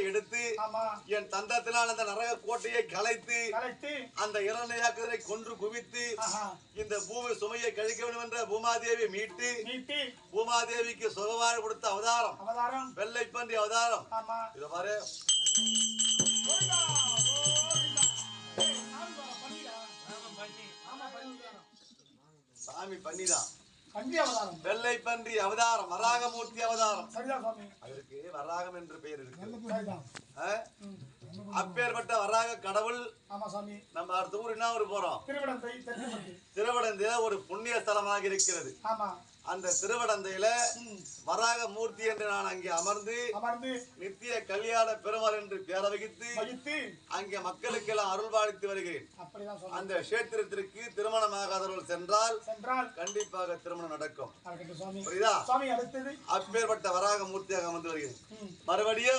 எடுத்து என் தந்தத்தினால் அந்த நரக கோட்டையை கலைத்து அந்த இரண்டையாக்குதலை கொன்று குவித்து இந்த பூமி சுமையை கழிக்க வேண்டும் என்ற பூமாதேவி மீட்டு பூமாதேவிக்கு சுகவாழ் கொடுத்த அவதாரம் வெள்ளை பன்றி அவதாரம். இத பாரு சாமி பண்ணிதான் வெள்ளை பன்றி அவதாரம் வராகமூர்த்தி அவதாரம். அதற்கு வராகம் என்று பெயர் இருக்கு. அப்பேற்பட்ட வராக கடவுள் நம்ம அடுத்த ஊர் என்ன ஊர் போறோம்? திருவடந்தையில ஒரு புண்ணிய ஸ்தலமாக இருக்கிறது. அந்த திருவடந்தையில வராக மூர்த்தி என்று நான் அங்கே அமர்ந்து நித்திய கல்யாண பெருமாள் என்று பேர வகித்து அங்கே மக்களுக்கெல்லாம் அருள்பாலித்து வருகிறேன். அந்த கஷேத்திரத்திற்கு திருமணமாகாதவர்கள் சென்றால் கண்டிப்பாக திருமணம் நடக்கும். புரியுதா? அப்பேற்பட்ட வராக மூர்த்தியாக அமர்ந்து வருகிறேன். மறுபடியும்